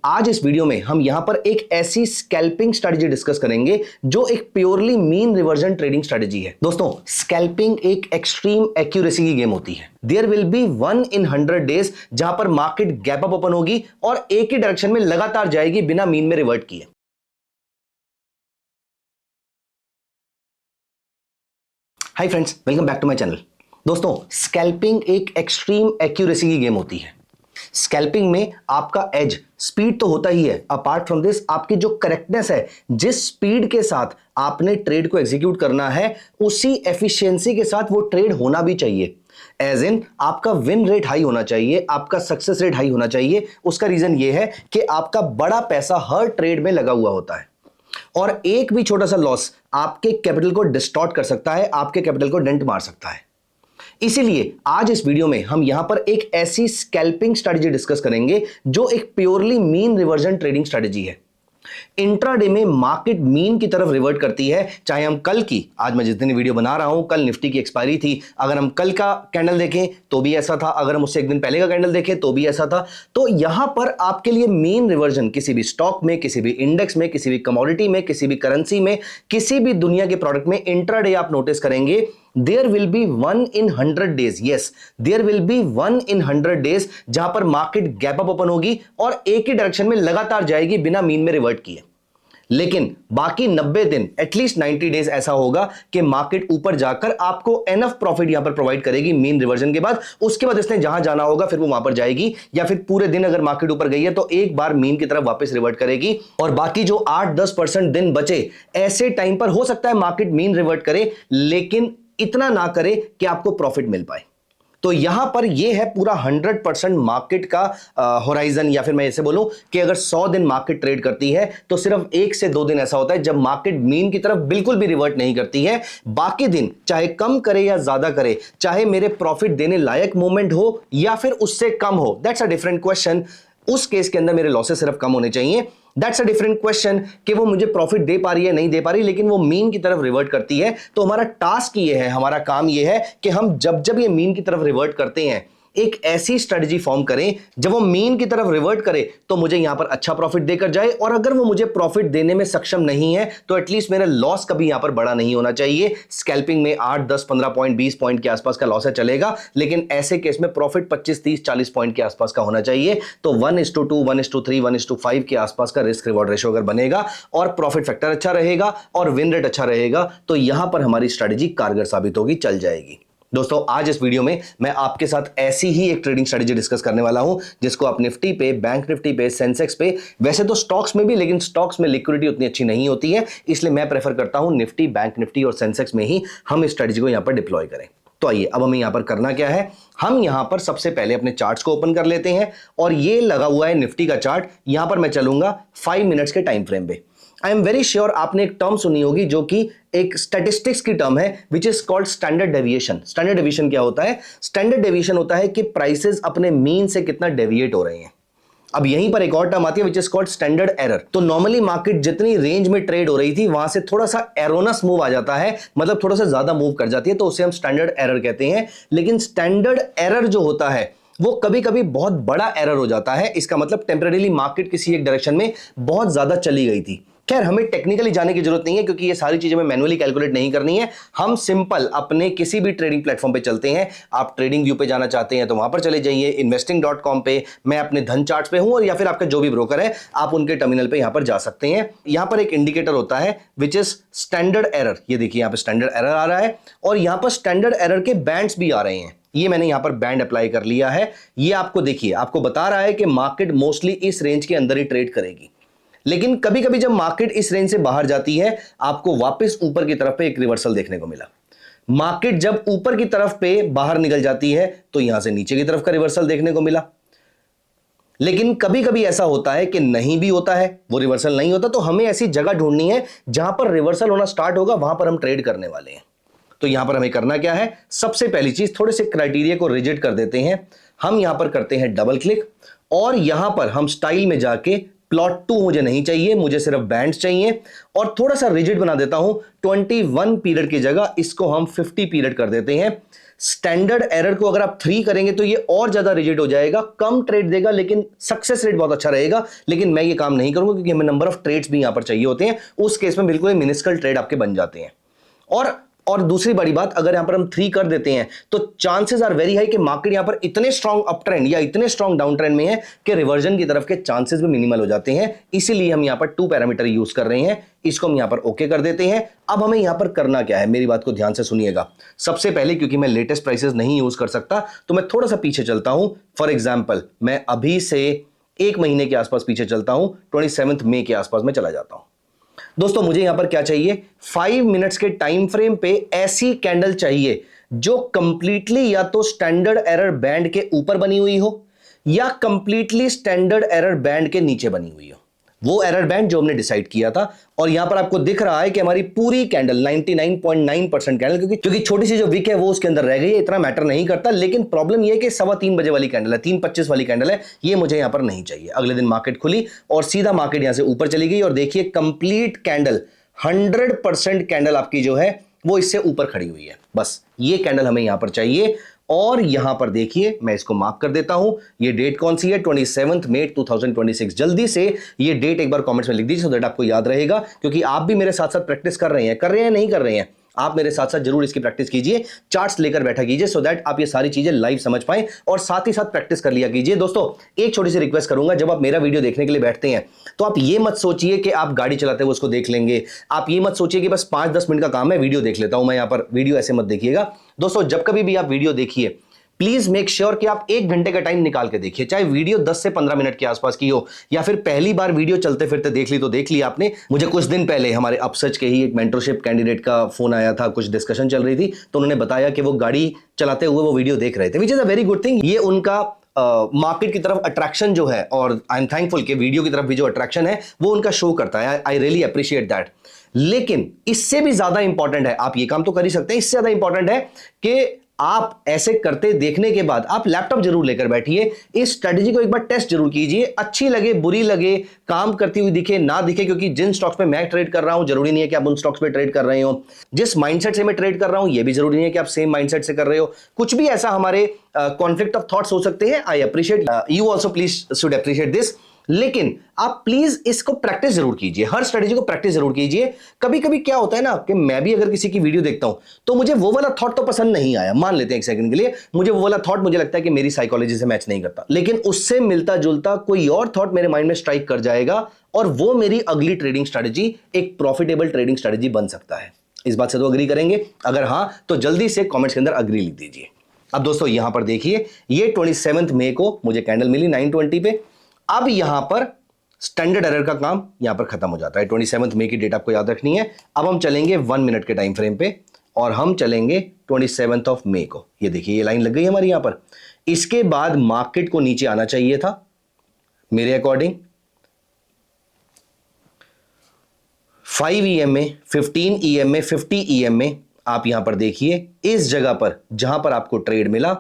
आज इस वीडियो में हम यहां पर एक ऐसी स्कैल्पिंग स्ट्रेटजी डिस्कस करेंगे जो एक purely mean reversion trading strategy है। दोस्तों, स्कैल्पिंग एक एक्सट्रीम एक्यूरेसी की गेम होती है। There will be 1 in 100 days जहां पर मार्केट गैप अप ओपन होगी और एक ही डायरेक्शन में लगातार जाएगी बिना मीन में रिवर्ट किए। Hi friends, welcome back to my channel. दोस्तों, स्कैल्पिंग एक एक्सट्रीम एक्यूरेसी की गेम होती है। स्कैल्पिंग में आपका एज स्पीड तो होता ही है, अपार्ट फ्रॉम दिस आपकी जो करेक्टनेस है, जिस स्पीड के साथ आपने ट्रेड को एग्जीक्यूट करना है उसी एफिशिएंसी के साथ वो ट्रेड होना भी चाहिए। एज इन आपका विन रेट हाई होना चाहिए, आपका सक्सेस रेट हाई होना चाहिए। उसका रीजन ये है कि आपका बड़ा पैसा हर ट्रेड में लगा हुआ होता है और एक भी छोटा सा लॉस आपके कैपिटल को डिस्टॉर्ट कर सकता है, आपके कैपिटल को डेंट मार सकता है। इसीलिए आज इस वीडियो में हम यहां पर एक ऐसी स्कैल्पिंग स्ट्रेटजी डिस्कस करेंगे जो एक purely mean reversion trading strategy है। इंट्राडे में मार्केट मीन की तरफ रिवर्ट करती है। चाहे हम कल की, आज मैं जिस दिन वीडियो बना रहा हूं, कल निफ्टी की एक्सपायरी थी, अगर हम कल का कैंडल देखें तो भी ऐसा था, अगर हम उससे एक दिन पहले का कैंडल देखें तो भी ऐसा था। तो यहां पर आपके लिए मीन रिवर्जन किसी भी स्टॉक में, किसी भी इंडेक्स में, किसी भी कमोडिटी में, किसी भी करेंसी में, किसी भी दुनिया के प्रोडक्ट में इंट्राडे आप नोटिस करेंगे there will be 1 in 100 days, yes, there will be 1 in 100 days जहां पर मार्केट गैप अप ओपन होगी और एक ही डायरेक्शन में लगातार जाएगी बिना मीन में रिवर्ट किए। लेकिन बाकी 90 दिन, एटलीस्ट 90 डेज ऐसा होगा कि मार्केट ऊपर जाकर आपको एनफ प्रॉफिट यहां पर प्रोवाइड करेगी मीन रिवर्जन के बाद। उसके बाद इसने जहां जाना होगा फिर वो वहां पर जाएगी, या फिर पूरे दिन अगर मार्केट ऊपर गई है तो एक बार मीन की तरफ वापस रिवर्ट करेगी। और बाकी जो 8-10% दिन बचे, ऐसे टाइम पर हो सकता है मार्केट मीन रिवर्ट करे, लेकिन इतना ना करे कि आपको प्रॉफिट मिल पाए। तो यहां पर यह है पूरा 100% मार्केट का होराइजन, या फिर मैं ऐसे बोलूं कि अगर 100 दिन मार्केट ट्रेड करती है तो सिर्फ 1 से 2 दिन ऐसा होता है जब मार्केट मीन की तरफ बिल्कुल भी रिवर्ट नहीं करती है। बाकी दिन चाहे कम करे या ज्यादा करे, चाहे मेरे प्रॉफिट देने लायक मूवमेंट हो या फिर उससे कम हो, दैट्स अ डिफरेंट क्वेश्चन। उस केस के अंदर मेरे लॉसेस सिर्फ कम होने चाहिए। दैट्स अ डिफरेंट क्वेश्चन कि वो मुझे प्रॉफिट दे पा रही है, नहीं दे पा रही, लेकिन वो मीन की तरफ रिवर्ट करती है। तो हमारा टास्क ये है, हमारा काम ये है कि हम जब जब ये मीन की तरफ रिवर्ट करते हैं एक ऐसी स्ट्रेटजी फॉर्म करें जब वो मीन की तरफ रिवर्ट करे तो मुझे यहां पर अच्छा प्रॉफिट देकर जाए, और अगर वो मुझे प्रॉफिट देने में सक्षम नहीं है तो एटलीस्ट मेरा लॉस कभी यहां पर बड़ा नहीं होना चाहिए। स्कैल्पिंग में 8, 10, 15 पॉइंट, 20 पॉइंट के आसपास का लॉस है चलेगा, लेकिन ऐसे केस में प्रॉफिट 25, 30, 40 पॉइंट के आसपास का होना चाहिए। तो 1:2, 1:3, 1:5 के आसपास का रिस्क रिवॉर्ड रेशियो अगर बनेगा और प्रॉफिट फैक्टर अच्छा रहेगा और विन रेट अच्छा रहेगा तो यहां पर हमारी स्ट्रेटजी कारगर साबित होगी, चल जाएगी। दोस्तों, आज इस वीडियो में मैं आपके साथ ऐसी ही एक ट्रेडिंग स्ट्रेटजी डिस्कस करने वाला हूं जिसको आप निफ्टी पे, बैंक निफ्टी पे, सेंसेक्स पे, वैसे तो स्टॉक्स में भी, लेकिन स्टॉक्स में लिक्विडिटी उतनी अच्छी नहीं होती है, इसलिए मैं प्रेफर करता हूं निफ्टी, बैंक निफ्टी और सेंसेक्स में ही हम इस स्ट्रेटजी को यहां पर डिप्लॉय करें। तो आइए, अब हमें यहां पर करना क्या है, हम यहां पर सबसे पहले अपने चार्ट्स को ओपन कर लेते हैं और ये लगा हुआ है निफ्टी का चार्ट। यहां पर मैं चलूंगा 5 मिनट्स के टाइम फ्रेम पे। आई एम वेरी श्योर आपने एक टर्म सुनी होगी जो कि एक स्टैटिस्टिक्स की टर्म है, which is called standard deviation. Standard deviation क्या होता है? स्टैंडर्ड डेविएशन होता है कि प्राइसेस अपने मीन से कितना डेविएट हो रहे हैं। अब यहीं पर एक और टर्म आती है which is called standard error. तो नॉर्मली मार्केट जितनी रेंज में ट्रेड हो रही थी वहां से थोड़ा सा एरोनस मूव आ जाता है, मतलब थोड़ा सा ज्यादा मूव कर जाती है, तो उसे हम स्टैंडर्ड एरर कहते हैं। लेकिन स्टैंडर्ड एरर जो होता है वो कभी कभी बहुत बड़ा एरर हो जाता है। इसका मतलब टेम्परेरीली मार्केट किसी एक डायरेक्शन में बहुत ज्यादा चली गई थी। खैर, हमें टेक्निकली जाने की जरूरत नहीं है क्योंकि ये सारी चीजें हमें मैनुअली कैलकुलेट नहीं करनी है। हम सिंपल अपने किसी भी ट्रेडिंग प्लेटफॉर्म पे चलते हैं। आप ट्रेडिंग व्यू पे जाना चाहते हैं तो वहां पर चले जाइए, investing.com पे, मैं अपने धन चार्ट्स पे हूं, और या फिर आपका जो भी ब्रोकर है आप उनके टर्मिनल पे यहां पर जा सकते हैं। यहां पर एक इंडिकेटर होता है विच इज स्टैंडर्ड एरर। ये देखिए, यहां पर स्टैंडर्ड एरर आ रहा है और यहां पर स्टैंडर्ड एरर के बैंड्स भी आ रहे हैं। ये मैंने यहां पर बैंड अप्लाई कर लिया है। ये आपको देखिए, आपको बता रहा है कि मार्केट मोस्टली इस रेंज के अंदर ही ट्रेड करेगी, लेकिन कभी कभी जब मार्केट इस रेंज से बाहर जाती है आपको वापस ऊपर की तरफ पे एक रिवर्सल देखने को मिला। मार्केट जब ऊपर की तरफ पे बाहर निकल जाती है तो यहां से नीचे की तरफ का रिवर्सल देखने को मिला। लेकिन कभी कभी ऐसा होता है कि नहीं भी होता है, वो रिवर्सल नहीं होता, तो हमें ऐसी जगह ढूंढनी है जहां पर रिवर्सल होना स्टार्ट होगा, वहां पर हम ट्रेड करने वाले हैं। तो यहां पर हमें करना क्या है, सबसे पहली चीज थोड़े से क्राइटेरिया को रिजिड कर देते हैं। हम यहां पर करते हैं डबल क्लिक और यहां पर हम स्टाइल में जाके प्लॉट 2 मुझे नहीं चाहिए, मुझे सिर्फ बैंड्स चाहिए, और थोड़ा सा रिजिड बना देता हूं। 21 पीरियड की जगह इसको हम 50 पीरियड कर देते हैं। स्टैंडर्ड एरर को अगर आप 3 करेंगे तो ये और ज्यादा रिजिड हो जाएगा, कम ट्रेड देगा लेकिन सक्सेस रेट बहुत अच्छा रहेगा। लेकिन मैं ये काम नहीं करूंगा क्योंकि हमें नंबर ऑफ ट्रेड्स भी यहां पर चाहिए होते हैं। उस केस में बिल्कुल मिनिस्कल ट्रेड आपके बन जाते हैं। और दूसरी बड़ी बात, अगर यहां पर हम 3 कर देते हैं तो चांसेस आर वेरी हाई कि मार्केट यहां पर इतने स्ट्रांग अप ट्रेंड या इतने स्ट्रांग डाउन ट्रेंड में है कि रिवर्जन की तरफ के चांसेस भी मिनिमल हो जाते हैं। इसीलिए हम यहां पर 2 पैरामीटर यूज कर रहे हैं। इसको हम यहां पर ओके कर देते हैं। अब हमें यहां पर करना क्या है, मेरी बात को ध्यान से सुनिएगा। सबसे पहले, क्योंकि मैं लेटेस्ट प्राइसेस नहीं यूज कर सकता, तो मैं थोड़ा सा पीछे चलता हूं। फॉर एग्जाम्पल, मैं अभी से 1 महीने के आसपास पीछे चलता हूं, 27 मई के आसपास में चला जाता हूं। दोस्तों मुझे यहां पर क्या चाहिए, 5 मिनट्स के टाइम फ्रेम पे ऐसी कैंडल चाहिए जो कंप्लीटली या तो स्टैंडर्ड एरर बैंड के ऊपर बनी हुई हो या कंप्लीटली स्टैंडर्ड एरर बैंड के नीचे बनी हुई हो। वो एरर बैंड जो हमने डिसाइड किया था। और यहां पर आपको दिख रहा है कि हमारी पूरी कैंडल 99.9% कैंडल, क्योंकि छोटी सी जो विक है वो उसके अंदर रह गई है, इतना मैटर नहीं करता। लेकिन प्रॉब्लम ये है कि 3:15 बजे वाली कैंडल है, 3:25 वाली कैंडल है, ये मुझे यहां पर नहीं चाहिए। अगले दिन मार्केट खुली और सीधा मार्केट यहां से ऊपर चली गई और देखिए कंप्लीट कैंडल 100% कैंडल आपकी जो है वो इससे ऊपर खड़ी हुई है। बस ये कैंडल हमें यहां पर चाहिए। और यहां पर देखिए, मैं इसको मार्क कर देता हूं। ये डेट कौन सी है, 27 मई 2026। जल्दी से ये डेट एक बार कमेंट्स में लिख दीजिए सो दैट आपको याद रहेगा, क्योंकि आप भी मेरे साथ साथ प्रैक्टिस कर रहे हैं नहीं कर रहे हैं, आप मेरे साथ साथ जरूर इसकी प्रैक्टिस कीजिए, चार्ट्स लेकर बैठा कीजिए सो दैट आप ये सारी चीजें लाइव समझ पाएं और साथ ही साथ प्रैक्टिस कर लिया कीजिए। दोस्तों एक छोटी सी रिक्वेस्ट करूंगा, जब आप मेरा वीडियो देखने के लिए बैठते हैं तो आप ये मत सोचिए कि आप गाड़ी चलाते हुए उसको देख लेंगे। आप ये मत सोचिए कि बस 5-10 मिनट का काम है, वीडियो देख लेता हूं मैं यहां पर। वीडियो ऐसे मत देखिएगा दोस्तों। जब कभी भी आप वीडियो देखिए, प्लीज मेक श्योर कि आप 1 घंटे का टाइम निकाल के देखिए। चाहे वीडियो 10 से 15 मिनट के आसपास की हो या फिर पहली बार वीडियो चलते फिरते देख ली तो देख ली आपने। मुझे कुछ दिन पहले हमारे अपसर्च के ही एक मेंटरशिप कैंडिडेट का फोन आया था, कुछ डिस्कशन चल रही थी, तो उन्होंने बताया कि वो गाड़ी चलाते हुए वो वीडियो देख रहे थे, which is a very good thing. ये उनका मार्केट की तरफ अट्रैक्शन जो है, और आई एम थैंकफुल कि वीडियो की तरफ भी जो अट्रैक्शन है वो उनका शो करता है। I really appreciate that. लेकिन इससे भी ज्यादा इंपॉर्टेंट है, आप ये काम तो कर ही सकते हैं, इससे ज्यादा इंपॉर्टेंट है कि आप ऐसे करते देखने के बाद आप लैपटॉप जरूर लेकर बैठिए, इस स्ट्रेटजी को एक बार टेस्ट जरूर कीजिए। अच्छी लगे बुरी लगे, काम करती हुई दिखे ना दिखे, क्योंकि जिन स्टॉक्स में मैं ट्रेड कर रहा हूं जरूरी नहीं है कि आप उन स्टॉक्स में ट्रेड कर रहे हो। जिस माइंडसेट से मैं ट्रेड कर रहा हूं ये भी जरूरी नहीं है कि आप सेम माइंडसेट से कर रहे हो। कुछ भी ऐसा हमारे कॉन्फ्लिक्ट ऑफ थॉट्स हो सकते हैं। I appreciate, you also please should appreciate this. लेकिन आप प्लीज इसको प्रैक्टिस जरूर कीजिए, हर स्ट्रेटजी को प्रैक्टिस जरूर कीजिए। कभी कभी क्या होता है ना कि मैं भी अगर किसी की वीडियो देखता हूं तो मुझे वो वाला थॉट तो पसंद नहीं आया, मान लेते हैं एक सेकंड के लिए, मुझे वो वाला थॉट मुझे लगता है कि मेरी साइकोलॉजी से मैच नहीं करता, लेकिन उससे मिलता जुलता कोई और थॉट मेरे माइंड में स्ट्राइक कर जाएगा और वो मेरी अगली ट्रेडिंग स्ट्रेटजी एक प्रॉफिटेबल ट्रेडिंग स्ट्रेटजी बन सकता है। इस बात से तो अग्री करेंगे? अगर हां तो जल्दी से कॉमेंट्स के अंदर अग्री लिख दीजिए। अब दोस्तों यहां पर देखिए, ये 27 मई को मुझे कैंडल मिली 9:20 पे। अब यहां पर स्टैंडर्ड एरर का काम यहां पर खत्म हो जाता है। 27 मई की डेट आपको याद रखनी है। अब हम चलेंगे 1 मिनट के टाइम फ्रेम पे और हम चलेंगे 27 मई को। ये देखिए ये लाइन लग गई हमारी यहां पर। इसके बाद मार्केट को नीचे आना चाहिए था मेरे अकॉर्डिंग 5 EMA, 15 EMA, 50 EMA। आप यहां पर देखिए इस जगह पर जहां पर आपको ट्रेड मिला,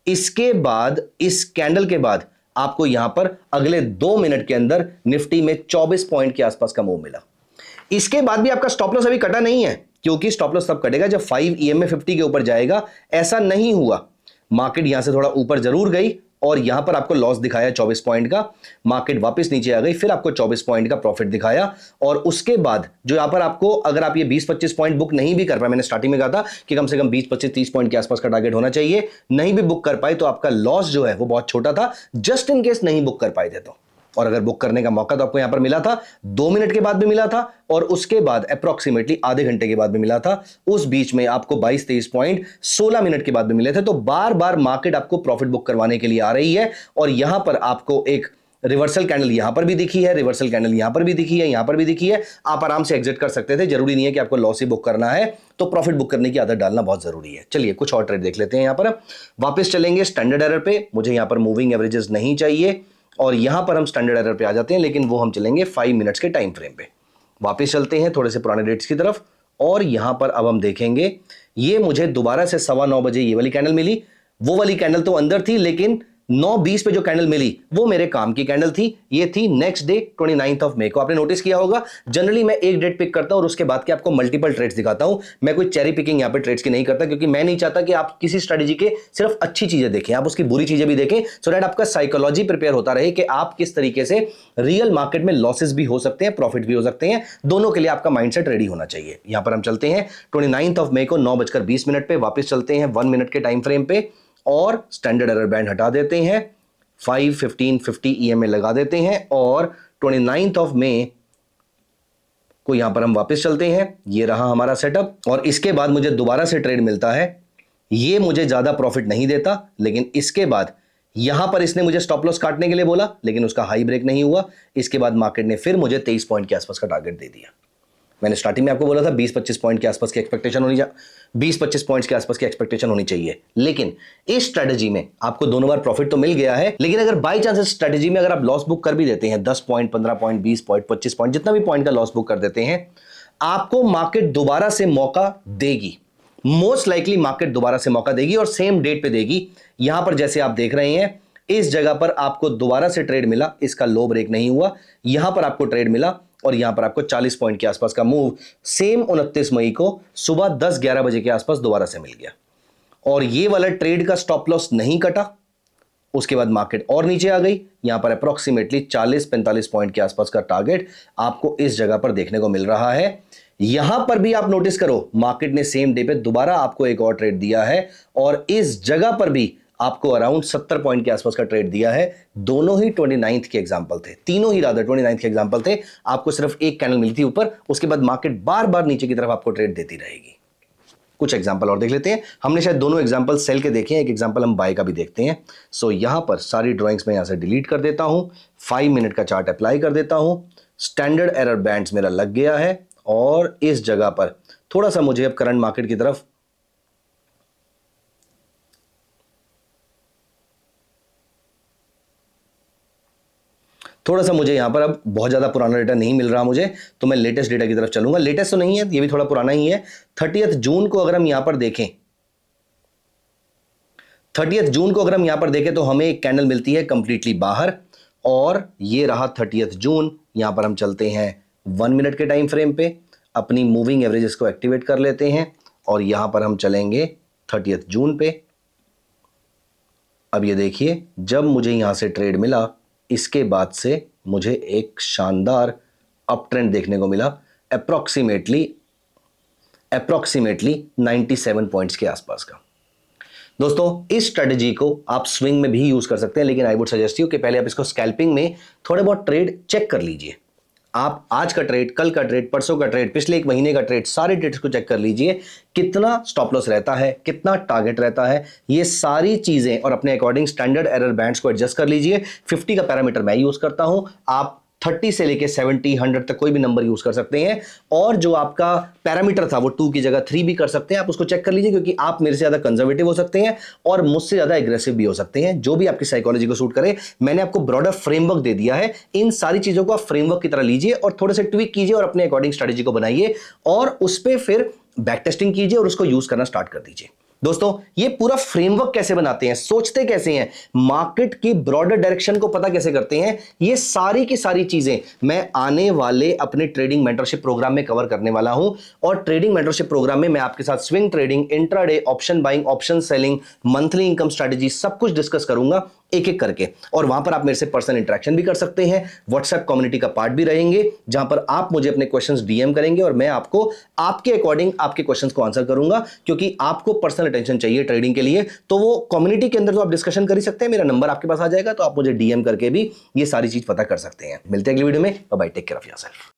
इसके बाद इस कैंडल के बाद आपको यहां पर अगले 2 मिनट के अंदर निफ्टी में 24 पॉइंट के आसपास का मूव मिला। इसके बाद भी आपका स्टॉप लॉस अभी कटा नहीं है, क्योंकि स्टॉप लॉस तब कटेगा जब 5 EMA 50 के ऊपर जाएगा। ऐसा नहीं हुआ, मार्केट यहां से थोड़ा ऊपर जरूर गई और यहां पर आपको लॉस दिखाया 24 पॉइंट का, मार्केट वापस नीचे आ गई, फिर आपको 24 पॉइंट का प्रॉफिट दिखाया। और उसके बाद जो यहां पर आपको, अगर आप ये 20-25 पॉइंट बुक नहीं भी कर पाए, मैंने स्टार्टिंग में कहा था कि कम से कम 20-25-30 पॉइंट के आसपास का टारगेट होना चाहिए, नहीं भी बुक कर पाए तो आपका लॉस जो है वो बहुत छोटा था, जस्ट इन केस नहीं बुक कर पाए थे तो। और अगर बुक करने का मौका तो आपको यहां पर मिला था, 2 मिनट के बाद भी मिला था और उसके बाद अप्रोक्सीमेटली आधे घंटे के बाद भी मिला था। उस बीच में आपको 22-23 पॉइंट 16 मिनट के बाद भी मिले थे। तो बार बार मार्केट आपको प्रॉफिट बुक करवाने के लिए आ रही है। और यहां पर आपको एक रिवर्सल कैंडल यहां पर भी दिखी है, रिवर्सल कैंडल यहां पर भी दिखी है, यहां पर भी दिखी है। आप आराम से एग्जिट कर सकते थे, जरूरी नहीं है कि आपको लॉस ही बुक करना है। तो प्रॉफिट बुक करने की आदत डालना बहुत जरूरी है। चलिए कुछ और ट्रेड देख लेते हैं। यहां पर वापस चलेंगे स्टैंडर्ड एरर पे। मुझे यहां पर मूविंग एवरेजेस नहीं चाहिए और यहां पर हम स्टैंडर्ड एरर पे आ जाते हैं, लेकिन वो हम चलेंगे 5 मिनट्स के टाइम फ्रेम पे। वापस चलते हैं थोड़े से पुराने डेट्स की तरफ और यहां पर अब हम देखेंगे, ये मुझे दोबारा से 9:15 बजे ये वाली कैंडल मिली। वो वाली कैंडल तो अंदर थी, लेकिन 9:20 पे जो कैंडल मिली वो मेरे काम की कैंडल थी। ये थी नेक्स्ट डे 29 ऑफ मई को। आपने नोटिस किया होगा, जनरली मैं एक डेट पिक करता हूं और उसके बाद के आपको मल्टीपल ट्रेड्स दिखाता हूं। मैं कोई चेरी पिकिंग यहां पे ट्रेड्स की नहीं करता, क्योंकि मैं नहीं चाहता कि आप किसी स्ट्रेटजी के सिर्फ अच्छी चीजें देखें, आप उसकी बुरी चीजें भी देखें, सो दैट आपका साइकोलॉजी प्रिपेयर होता रहे कि आप किस तरीके से रियल मार्केट में लॉसेस भी हो सकते हैं, प्रॉफिट भी हो सकते हैं। दोनों के लिए आपका माइंडसेट रेडी होना चाहिए। यहां पर हम चलते हैं 29 ऑफ मई को 9:20 पे, वापस चलते हैं 1 मिनट के टाइम फ्रेम पे और स्टैंडर्ड एरर बैंड हटा देते हैं, 5, 15, 50 EMA लगा देते हैं और 29 ऑफ मई को यहां पर हम वापस चलते हैं। ये रहा हमारा सेटअप और इसके बाद मुझे दोबारा से ट्रेड मिलता है। ये मुझे ज्यादा प्रॉफिट नहीं देता, लेकिन इसके बाद यहां पर इसने मुझे स्टॉप लॉस काटने के लिए बोला, लेकिन उसका हाई ब्रेक नहीं हुआ। इसके बाद मार्केट ने फिर मुझे 23 पॉइंट के आसपास का टारगेट दे दिया। मैंने स्टार्टिंग में आपको बोला था 20-25 पॉइंट के आसपास की एक्सपेक्टेशन होनी चाहिए, 20-25 पॉइंट्स के आसपास की एक्सपेक्टेशन होनी चाहिए। लेकिन इस स्ट्रेटजी में आपको दोनों बार प्रॉफिट तो मिल गया है, लेकिन अगर बाई चांस इस स्ट्रेटजी में अगर आप लॉस बुक कर भी देते हैं 10 पॉइंट, 15 पॉइंट, 20 पॉइंट, 25 पॉइंट, जितना भी पॉइंट का लॉस बुक कर देते हैं, आपको मार्केट दोबारा से मौका देगी। मोस्ट लाइकली मार्केट दोबारा से मौका देगी और सेम डेट पे देगी। यहां पर जैसे आप देख रहे हैं, इस जगह पर आपको दोबारा से ट्रेड मिला, इसका लो ब्रेक नहीं हुआ। यहां पर आपको ट्रेड मिला और यहां पर आपको 40 पॉइंट के आसपास का मूव सेम 29 मई को सुबह 10-11 बजे के आसपास दोबारा से मिल गया और ये वाला ट्रेड का स्टॉप लॉस नहीं कटा। उसके बाद मार्केट और नीचे आ गई। यहां पर अप्रोक्सीमेटली 40-45 पॉइंट के आसपास का टारगेट आपको इस जगह पर देखने को मिल रहा है। यहां पर भी आप नोटिस करो, मार्केट ने सेम डे पे दोबारा आपको एक और ट्रेड दिया है और इस जगह पर भी आपको अराउंड 70 पॉइंट के आसपास का ट्रेड दिया है। दोनों ही 29 के एग्जांपल थे, तीनों ही रादर 29 के एग्जांपल थे। आपको सिर्फ एक कैंडल मिली थी ऊपर, उसके बाद मार्केट बार बार नीचे की तरफ आपको ट्रेड देती रहेगी। कुछ एग्जांपल और देख लेते हैं। हमने शायद दोनों एग्जांपल सेल के देखे हैं, एक एग्जांपल हम बाय का भी देखते हैं। सो यहां पर सारी ड्राइंग्स में यहां से डिलीट कर देता हूं, 5 मिनट का चार्ट अप्लाई कर देता हूं। स्टैंडर्ड एरर बैंड्स मेरा लग गया है और इस जगह पर थोड़ा सा मुझे अब करंट मार्केट की तरफ यहां पर अब बहुत ज्यादा पुराना डेटा नहीं मिल रहा मुझे, तो मैं लेटेस्ट डेटा की तरफ चलूंगा। लेटेस्ट तो नहीं है, ये भी थोड़ा पुराना ही है। 30 जून को अगर हम यहां पर देखें, 30 जून को अगर हम यहां पर देखें तो हमें एक कैंडल मिलती है कंप्लीटली बाहर और ये रहा 30 जून। यहां पर हम चलते हैं 1 मिनट के टाइम फ्रेम पे, अपनी मूविंग एवरेजेस को एक्टिवेट कर लेते हैं और यहां पर हम चलेंगे 30 जून पे। अब ये देखिए, जब मुझे यहां से ट्रेड मिला, इसके बाद से मुझे एक शानदार अप ट्रेंड देखने को मिला, अप्रोक्सीमेटली 97 पॉइंट्स के आसपास का। दोस्तों, इस स्ट्रेटजी को आप स्विंग में भी यूज कर सकते हैं, लेकिन आई वुड सजेस्ट यू कि पहले आप इसको स्कैल्पिंग में थोड़े बहुत ट्रेड चेक कर लीजिए। आप आज का ट्रेड, कल का ट्रेड, परसों का ट्रेड, पिछले एक महीने का ट्रेड, सारे ट्रेड्स को चेक कर लीजिए। कितना स्टॉप लॉस रहता है, कितना टारगेट रहता है, ये सारी चीजें और अपने अकॉर्डिंग स्टैंडर्ड एरर बैंड्स को एडजस्ट कर लीजिए। 50 का पैरामीटर मैं यूज करता हूं, आप 30 से लेके 70, 100 तक कोई भी नंबर यूज कर सकते हैं और जो आपका पैरामीटर था वो 2 की जगह 3 भी कर सकते हैं। आप उसको चेक कर लीजिए, क्योंकि आप मेरे से ज्यादा कंजर्वेटिव हो सकते हैं और मुझसे ज्यादा एग्रेसिव भी हो सकते हैं, जो भी आपकी साइकोलॉजी को सूट करे। मैंने आपको ब्रॉडर फ्रेमवर्क दे दिया है, इन सारी चीजों को आप फ्रेमवर्क की तरह लीजिए और थोड़े से ट्विक कीजिए और अपने अकॉर्डिंग स्ट्रेटजी को बनाइए और उस पर फिर बैक टेस्टिंग कीजिए और उसको यूज करना स्टार्ट कर दीजिए। दोस्तों, ये पूरा फ्रेमवर्क कैसे बनाते हैं, सोचते कैसे हैं, मार्केट की ब्रॉडर डायरेक्शन को पता कैसे करते हैं, ये सारी की सारी चीजें मैं आने वाले अपने ट्रेडिंग मेंटरशिप प्रोग्राम में कवर करने वाला हूं। और ट्रेडिंग मेंटरशिप प्रोग्राम में मैं आपके साथ swing trading, intraday, option buying, option selling, monthly income strategy सब कुछ डिस्कस करूंगा एक एक करके। और वहां पर आप मेरे से पर्सनल इंटरेक्शन भी कर सकते हैं, व्हाट्सएप कम्युनिटी का पार्ट भी रहेंगे, जहां पर आप मुझे अपने क्वेश्चंस डीएम करेंगे और मैं आपको आपके अकॉर्डिंग आपके क्वेश्चंस को आंसर करूंगा। क्योंकि आपको पर्सनल अटेंशन चाहिए ट्रेडिंग के लिए, तो वो कम्युनिटी के अंदर तो आप डिस्कशन कर ही सकते हैं, मेरा नंबर आपके पास आ जाएगा, तो आप मुझे डीएम करके भी ये सारी चीज पता कर सकते हैं। मिलते हैं अगली वीडियो में, bye bye, take care of yourself.